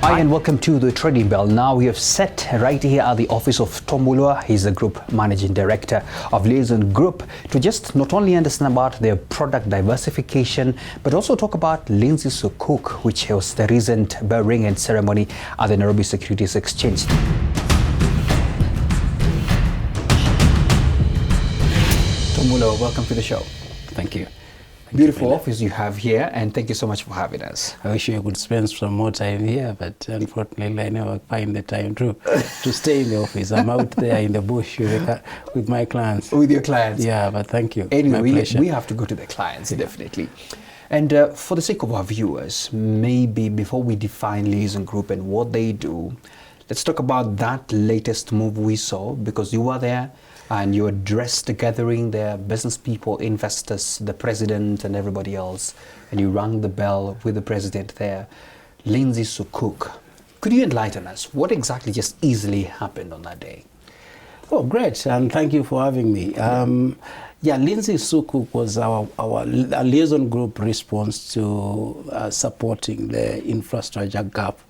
Hi and welcome to the Trading Bell. Now we have sat right here at the office of Tom Mulwa. He's the Group Managing Director of Liaison Group, to just not only understand about their product diversification, but also talk about Linzi Sukuk, which was the recent bell ringing ceremony at the Nairobi Securities Exchange. Tom Mulwa, welcome to the show. Thank you. Beautiful office you have here, and thank you so much for having us. I wish I could spend some more time here, but unfortunately I never find the time to stay in the office. I'm out there in the bush with my clients. With your clients? Yeah, but thank you. Anyway, we have to go to the clients, definitely. And for the sake of our viewers, maybe before we define Liaison Group and what they do, let's talk about that latest move we saw, because you were there and you addressed the gathering there, business people, investors, the president and everybody else, and you rang the bell with the president there, Linzi Sukuk. Could you enlighten us? What exactly just easily happened on that day? Oh, great, and thank you for having me. Linzi Sukuk was our Liaison Group response to supporting the infrastructure gap.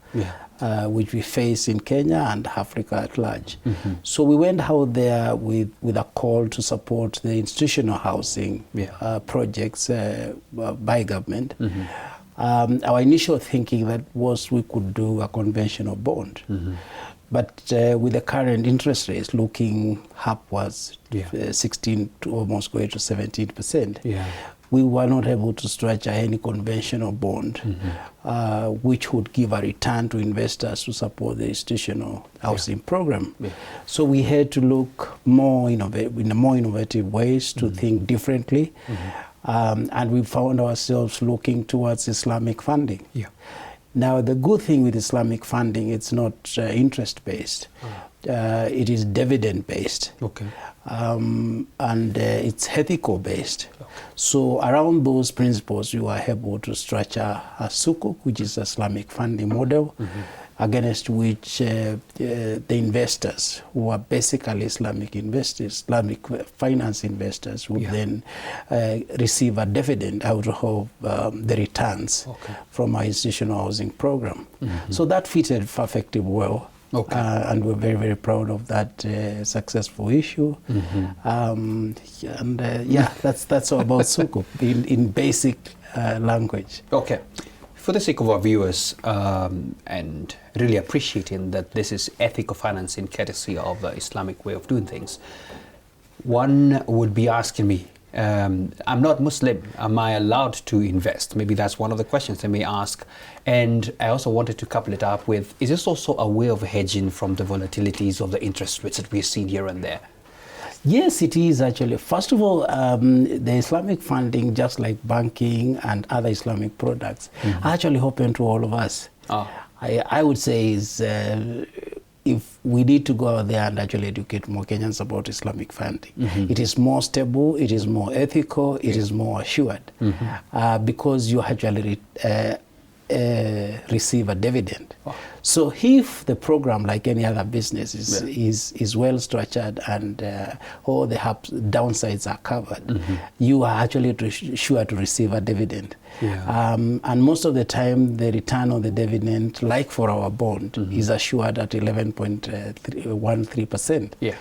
Which we face in Kenya and Africa at large. So we went out there with a call to support the institutional housing projects by government. Our initial thinking that was we could do a conventional bond. But with the current interest rates looking upwards, 16 to almost going to 17%, we were not able to structure any conventional bond which would give a return to investors to support the institutional housing program. So we had to look more in more innovative ways to think differently, and we found ourselves looking towards Islamic funding. Now, the good thing with Islamic funding, it's not interest-based. It is dividend-based. And it's ethical-based. So around those principles, you are able to structure a sukuk, which is Islamic funding model, against which the investors, who are basically Islamic investors, Islamic finance investors, would then receive a dividend out of the returns from our institutional housing program. So that fitted perfectly well. And we're very, very proud of that successful issue. That's all about Sukuk in basic language. For the sake of our viewers, and really appreciating that this is ethical financing courtesy of the Islamic way of doing things, one would be asking me, I'm not Muslim, am I allowed to invest? Maybe that's one of the questions they may ask. And I also wanted to couple it up with, is this also a way of hedging from the volatilities of the interest rates that we've seen here and there? Yes, it is actually. First of all, the Islamic funding, just like banking and other Islamic products, are actually open to all of us. I would say is if we need to go out there and actually educate more Kenyans about Islamic funding. It is more stable, it is more ethical, it is more assured, because you actually receive a dividend. So if the program, like any other business, is well structured and all the downsides are covered, you are actually sure to receive a dividend. And most of the time, the return on the dividend, like for our bond, is assured at 11.13%.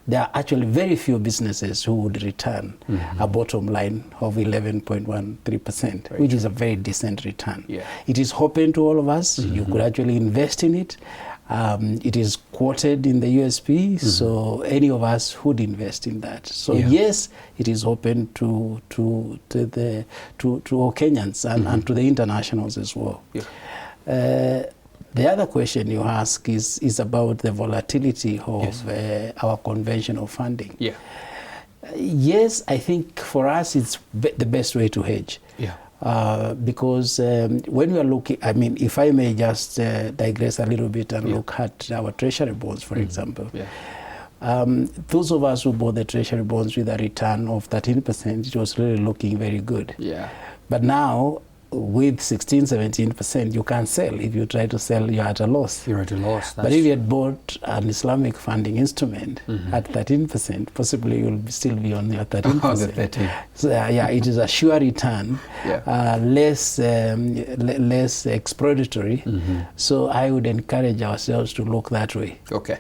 There are actually very few businesses who would return a bottom line of 11.13%, which is a very decent return. It is open to all of us. You could actually invest in it. It is quoted in the USP, so any of us would invest in that. So yes, it is open to all Kenyans and to the internationals as well. The other question you ask is about the volatility of our conventional funding. Yes, I think for us it's the best way to hedge. Because when we are looking, I mean, if I may just digress a little bit and look at our treasury bonds, for example. Those of us who bought the treasury bonds with a return of 13%, it was really looking very good. But now, with 16-17%, you can't sell. If you try to sell, you're at a loss. You're at a loss. But if you had bought an Islamic funding instrument at 13%, possibly you'll still be on your 13%. On the 13. So, yeah, it is a sure return, less exploratory. So I would encourage ourselves to look that way. Okay.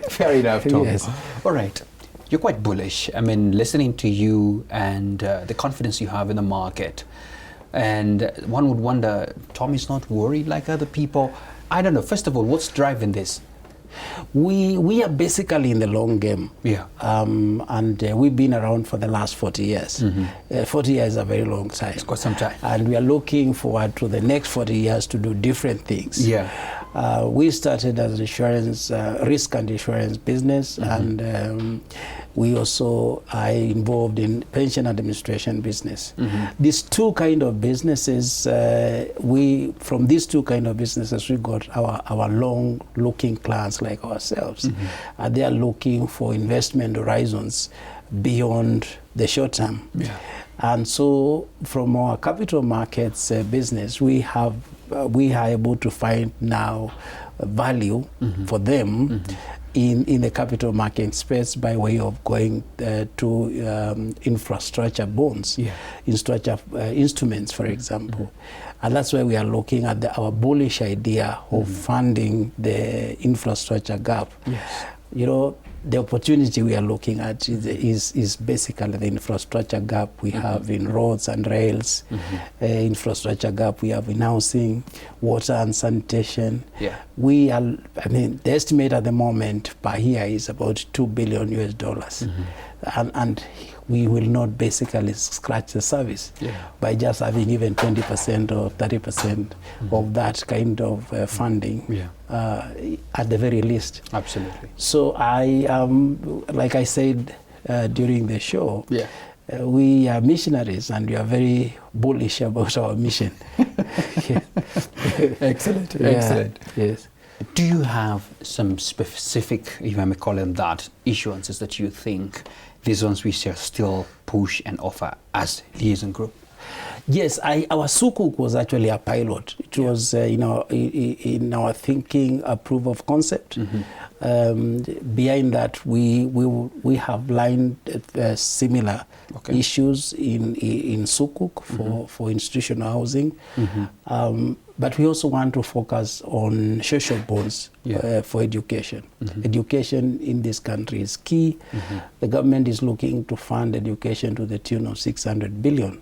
Fair enough, Tom. Yes. All right. You're quite bullish. I mean, listening to you and the confidence you have in the market. And one would wonder, Tom is not worried like other people. I don't know. First of all, what's driving this? We are basically in the long game. Yeah. And we've been around for the last 40 years. 40 years is a very long time. It's quite some time. And we are looking forward to the next 40 years to do different things. Yeah. We started as insurance, risk and insurance business, and we also are involved in pension administration business. These two kind of businesses, from these two kind of businesses, we got our long-looking clients like ourselves. And they are looking for investment horizons beyond the short term. Yeah. And so from our capital markets business, we are able to find now value for them in the capital market space by way of going to infrastructure bonds, infrastructure instruments, for example. And that's why we are looking at our bullish idea of funding the infrastructure gap. Yes. You know, the opportunity we are looking at is basically the infrastructure gap we have in roads and rails, infrastructure gap we have in housing, water and sanitation. Yeah. We are, I mean, the estimate at the moment per year is about $2 billion US. And we will not basically scratch the surface by just having even 20% or 30% of that kind of funding at the very least. Absolutely. So I, like I said during the show, we are missionaries and we are very bullish about our mission. Excellent, excellent. Yes. Do you have some specific, if I may call them that, issuances that you think these ones we shall still push and offer as Liaison Group? Yes, our Sukuk was actually a pilot. It was in our thinking a proof of concept. Behind that, we have lined similar issues in Sukuk for institutional housing. But we also want to focus on social bonds for education. Education in this country is key. The government is looking to fund education to the tune of 600 billion.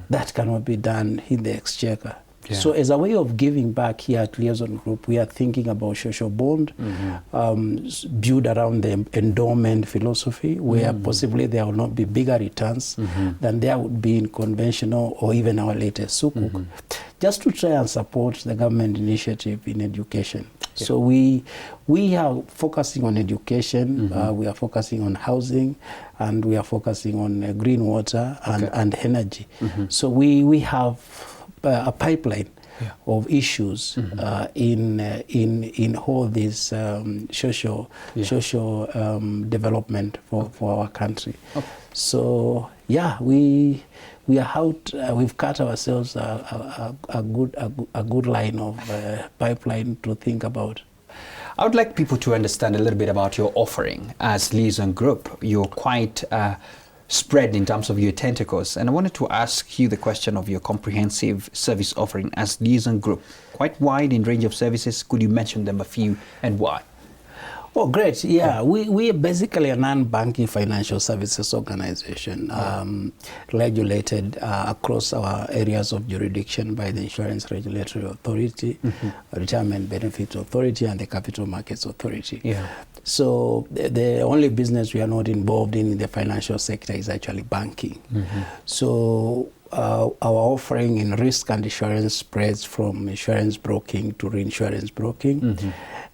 That cannot be done in the exchequer. So as a way of giving back here at Liaison Group, we are thinking about social bond, built around the endowment philosophy, where possibly there will not be bigger returns than there would be in conventional or even our latest Sukuk, just to try and support the government initiative in education. So we are focusing on education, we are focusing on housing, and we are focusing on green water and energy. So we have a pipeline of issues in all this social development for our country. So we are out. We've cut ourselves a good line of pipeline to think about. I would like people to understand a little bit about your offering as Liaison Group. You're quite spread in terms of your tentacles, and I wanted to ask you the question of your comprehensive service offering as Liaison Group. Quite wide in range of services. Could you mention them a few and why? Oh, great. Yeah, we are basically a non-banking financial services organization, regulated across our areas of jurisdiction by the Insurance Regulatory Authority, Retirement Benefits Authority, and the Capital Markets Authority. So the only business we are not involved in the financial sector is actually banking. So our offering in risk and insurance spreads from insurance broking to reinsurance broking.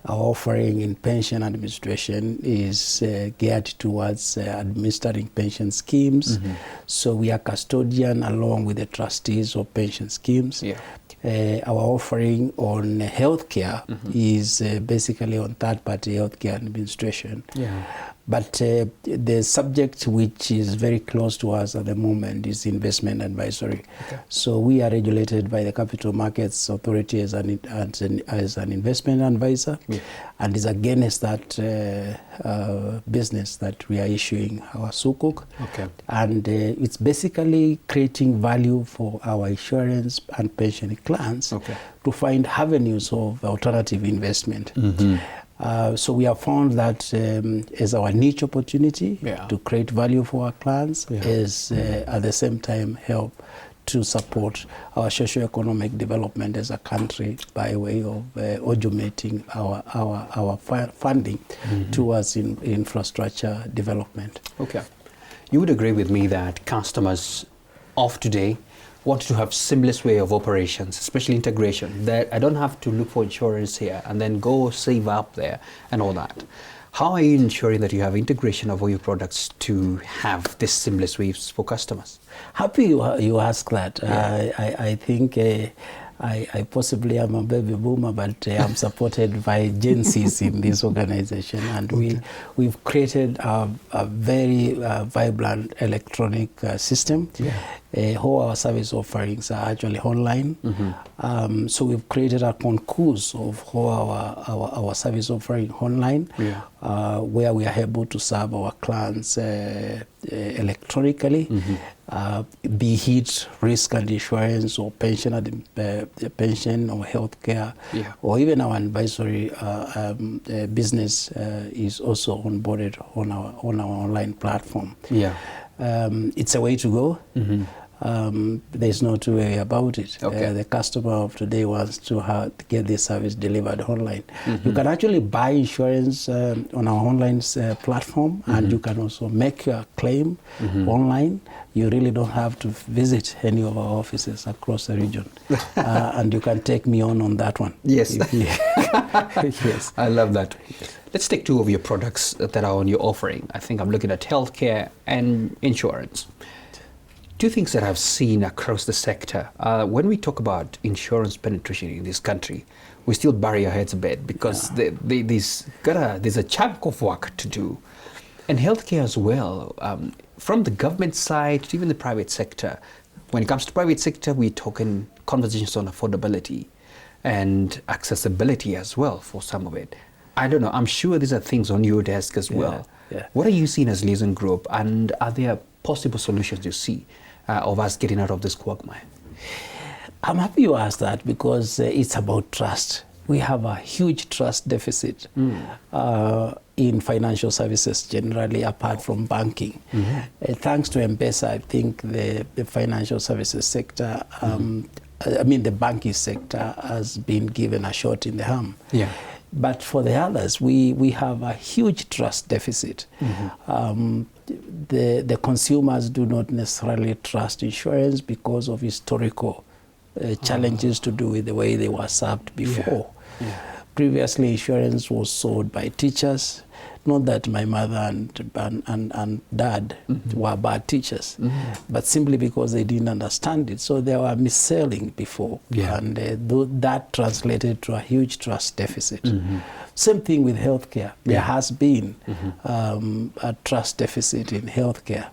Our offering in pension administration is geared towards administering pension schemes. So we are custodian along with the trustees of pension schemes. Yeah. Our offering on healthcare is basically on third-party healthcare administration. Yeah. But the subject which is very close to us at the moment is investment advisory. Okay. So we are regulated by the Capital Markets Authority as an investment advisor, and it's against that business that we are issuing our Sukuk. Okay. And it's basically creating value for our insurance and pension clients to find avenues of alternative investment. So we have found that as our niche opportunity to create value for our clients is at the same time help to support our socio-economic development as a country by way of automating our funding towards infrastructure development. Okay. You would agree with me that customers of today want to have seamless way of operations, especially integration, that I don't have to look for insurance here and then go save up there and all that. How are you ensuring that you have integration of all your products to have this seamless ways for customers? Happy you ask that. I think I possibly am a baby boomer, but I'm supported by Gen Zs in this organization, and we've created a very vibrant electronic system. All our service offerings are actually online. So we've created a concourse of all our service offering online, where we are able to serve our clients electronically, be it risk and insurance or pension or healthcare, or even our advisory business is also onboarded on our online platform. It's a way to go. There's no two way about it. The customer of today wants to get this service delivered online. You can actually buy insurance on our online platform, and you can also make your claim online. You really don't have to visit any of our offices across the region. And you can take me on that one. Yes. Yes. I love that. Let's take two of your products that are on your offering. I think I'm looking at healthcare and insurance. Two things that I've seen across the sector. When we talk about insurance penetration in this country, we still bury our heads a bit because there's a chunk of work to do. And healthcare as well, from the government side to even the private sector. When it comes to private sector, we're talking conversations on affordability and accessibility as well for some of it. I don't know, I'm sure these are things on your desk as well. What are you seeing as Liaison Group, and are there possible solutions you see of us getting out of this quagmire? I'm happy you asked that because it's about trust. We have a huge trust deficit in financial services generally, apart from banking. Thanks to M-Pesa, I think the financial services sector, the banking sector has been given a shot in the arm. But for the others, we have a huge trust deficit. The consumers do not necessarily trust insurance because of historical challenges to do with the way they were served before. Previously, insurance was sold by teachers. Not that my mother and dad were bad teachers, but simply because they didn't understand it. So they were mis-selling before, and that translated to a huge trust deficit. Same thing with healthcare. There has been a trust deficit in healthcare.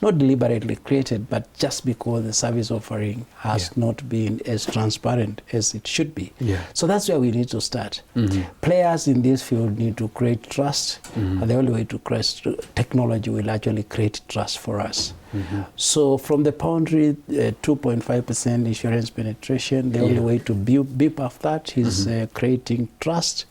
Not deliberately created, but just because the service offering has not been as transparent as it should be. So that's where we need to start. Players in this field need to create trust, and the only way to create technology will actually create trust for us. So from the boundary 2.5% insurance penetration, the only way to beep off that is creating trust,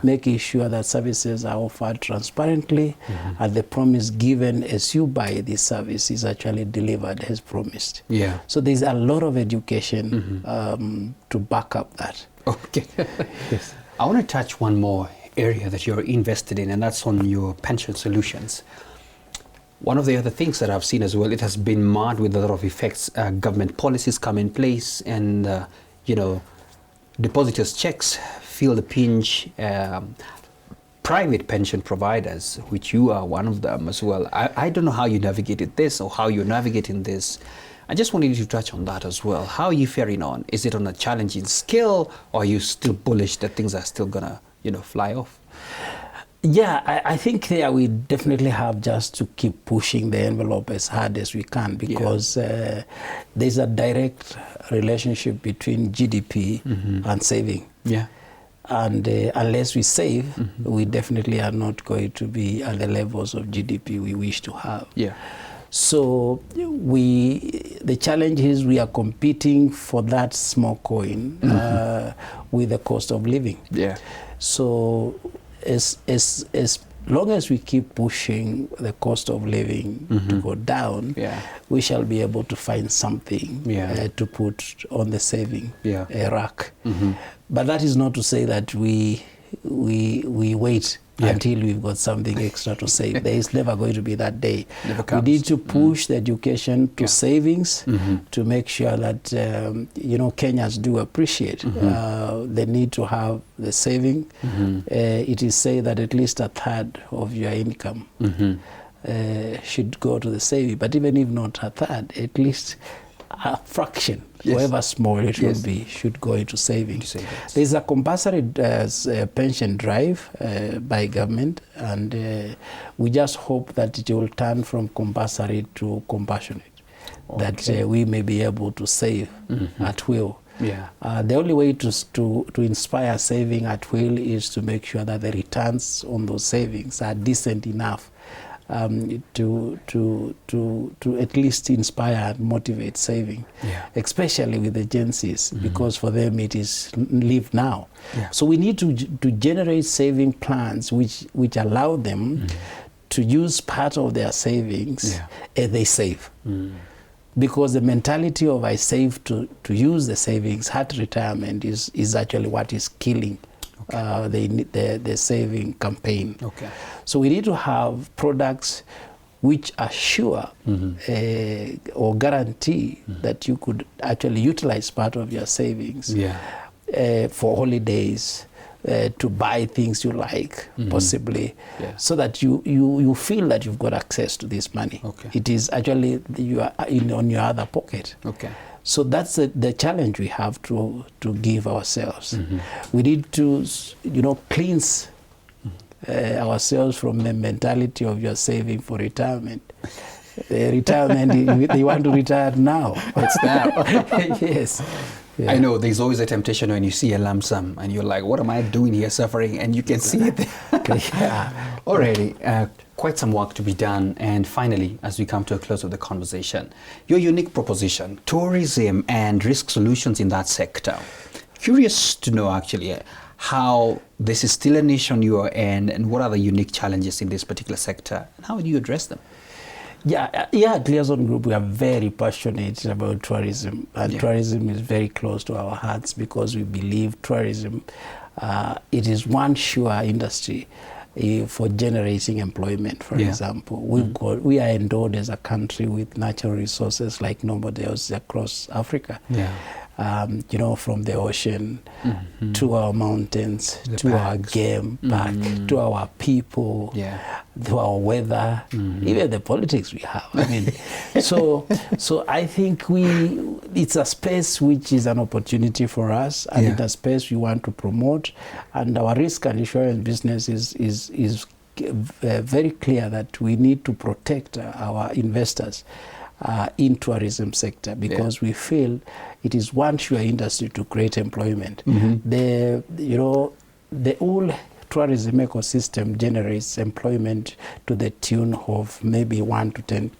making sure that services are offered transparently, and the promise given as you buy this service is actually delivered as promised. So there's a lot of education to back up that. Okay. I want to touch one more area that you're invested in, and that's on your pension solutions. One of the other things that I've seen as well, it has been marred with a lot of effects. Government policies come in place, and depositors' checks feel the pinch. Private pension providers, which you are one of them as well. I don't know how you navigated this or how you're navigating this. I just wanted you to touch on that as well. How are you faring on? Is it on a challenging scale, or are you still bullish that things are still gonna, fly off? Yeah, I think there we definitely have just to keep pushing the envelope as hard as we can, because there's a direct relationship between GDP and saving. Yeah. And unless we save, we definitely are not going to be at the levels of GDP we wish to have. Yeah. So the challenge is we are competing for that small coin with the cost of living. Yeah. So as long as we keep pushing the cost of living to go down, we shall be able to find something to put on the saving rack. But that is not to say that we wait until we've got something extra to save. There is never going to be that day. We need to push the education to savings to make sure that Kenyans do appreciate the need to have the saving. It is said that at least a third of your income should go to the saving, but even if not a third, at least a fraction, however small it will be, should go into savings. There's a compulsory pension drive by government, and we just hope that it will turn from compulsory to compassionate, that we may be able to save at will. The only way to inspire saving at will is to make sure that the returns on those savings are decent enough to at least inspire and motivate saving, especially with the Gen Zs, because for them it is live now. So we need to generate saving plans which allow them to use part of their savings as they save. Because the mentality of I save to use the savings at retirement is actually what is killing the saving campaign. So we need to have products which assure or guarantee that you could actually utilize part of your savings for holidays, to buy things you like, possibly, so that you feel that you've got access to this money. It is actually you are on your other pocket. So that's the challenge we have to give ourselves. We need to, cleanse ourselves from the mentality of you're saving for retirement. Retirement, they want to retire now. It's now. Yes. I know there's always a temptation when you see a lump sum and you're like, what am I doing here suffering? And you can see it there. Alrighty. Quite some work to be done. And finally, as we come to a close of the conversation, your unique proposition, tourism and risk solutions in that sector. Curious to know actually how this is still a niche on your end, and what are the unique challenges in this particular sector, and how do you address them? At Liaison Group, we are very passionate about tourism, and tourism is very close to our hearts, because we believe tourism, it is one sure industry for generating employment. For example, we are endowed as a country with natural resources like nobody else across Africa. From the ocean to our mountains, to our game park, to our people, to our weather, even the politics we have. I mean, so I think it's a space which is an opportunity for us, and it's a space we want to promote. And our risk and insurance business is very clear that we need to protect our investors in tourism sector, because we feel it is one sure industry to create employment. The whole tourism ecosystem generates employment to the tune of maybe 1 to 10.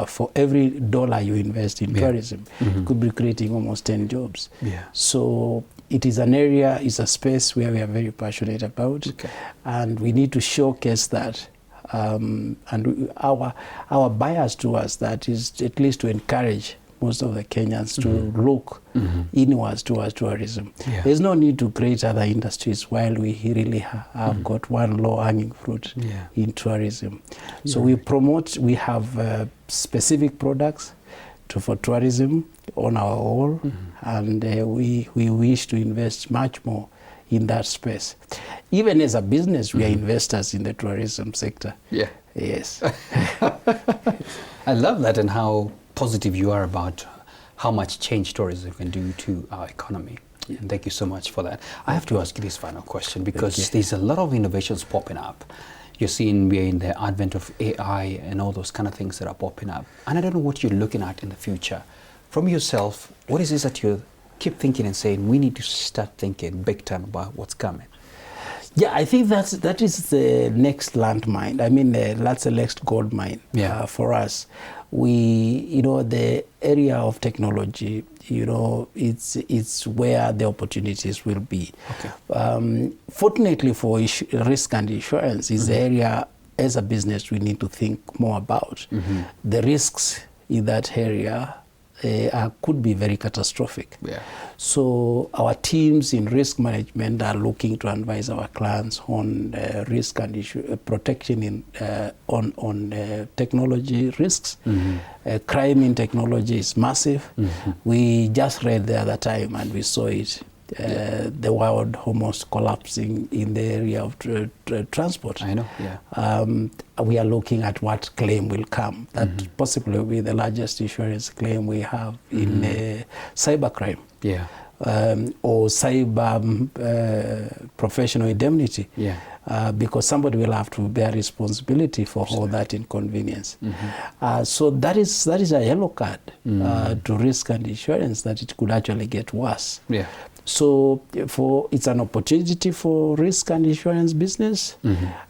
For every dollar you invest in tourism, you could be creating almost 10 jobs. So it is an area, it's a space where we are very passionate about, and we need to showcase that. And our bias towards that is at least to encourage most of the Kenyans to look inwards towards tourism. There's no need to create other industries while we really have got one low-hanging fruit in tourism. So we have specific products for tourism on our own, and we wish to invest much more in that space. Even as a business, we are investors in the tourism sector. Yeah. Yes. I love that, and how positive you are about how much change tourism can do to our economy. Yeah. And thank you so much for that. I have to ask you this final question, because there's a lot of innovations popping up. You're seeing we're in the advent of AI and all those kind of things that are popping up. And I don't know what you're looking at in the future. From yourself, what is it that you keep thinking and saying, we need to start thinking big time about what's coming? Yeah, I think that is the next landmine. I mean, that's the next gold mine for us. The area of technology, it's where the opportunities will be. Okay. Fortunately for risk and insurance is the area as a business we need to think more about. The risks in that area could be very catastrophic. Yeah. So our teams in risk management are looking to advise our clients on risk and protection on technology risks. Crime in technology is massive. We just read the other time and we saw it. The world almost collapsing in the area of transport. I know, yeah. We are looking at what claim will come. That possibly will be the largest insurance claim we have in cybercrime. Yeah. Or cyber professional indemnity. Yeah. Because somebody will have to bear responsibility for all that inconvenience. So that is a yellow card to risk and insurance, that it could actually get worse. Yeah. So it's an opportunity for risk and insurance business,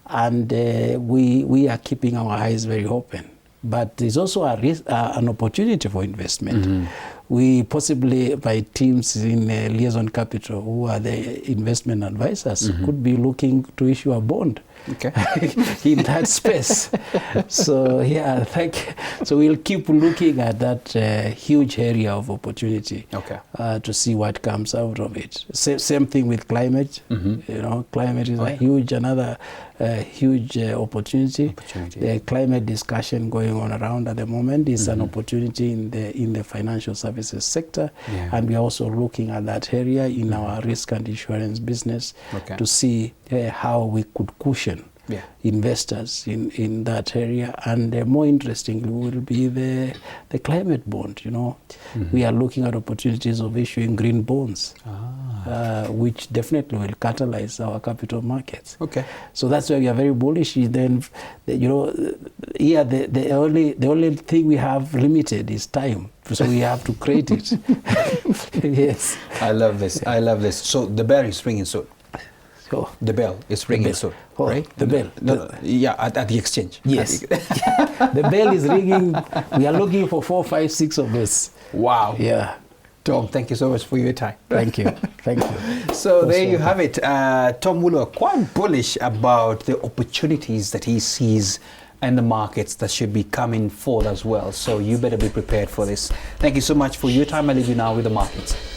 and we are keeping our eyes very open. But there's also an opportunity for investment. We possibly, by teams in Liaison Capital, who are the investment advisors, could be looking to issue a bond. Okay. In that space. So yeah, so we'll keep looking at that huge area of opportunity. Okay. To see what comes out of it. Same thing with climate. Climate is another huge opportunity. The climate discussion going on around at the moment is an opportunity in the financial services sector, and we're also looking at that area in our risk and insurance business to see how we could cushion investors in that area. And more interestingly will be the climate bond. We are looking at opportunities of issuing green bonds, which definitely will catalyze our capital markets. Okay. So that's why we are very bullish. Then, the only thing we have limited is time. So we have to create it. Yes. I love this. I love this. So the bell is ringing soon. So the bell is ringing soon, right? The bell. Yeah, at the exchange. Yes. The bell is ringing. We are looking for 4, 5, 6 of us. Wow. Yeah. Tom, thank you so much for your time. Thank you. Thank you. So there you have it. Tom Muller, quite bullish about the opportunities that he sees and the markets that should be coming forth as well. So you better be prepared for this. Thank you so much for your time. I leave you now with the markets.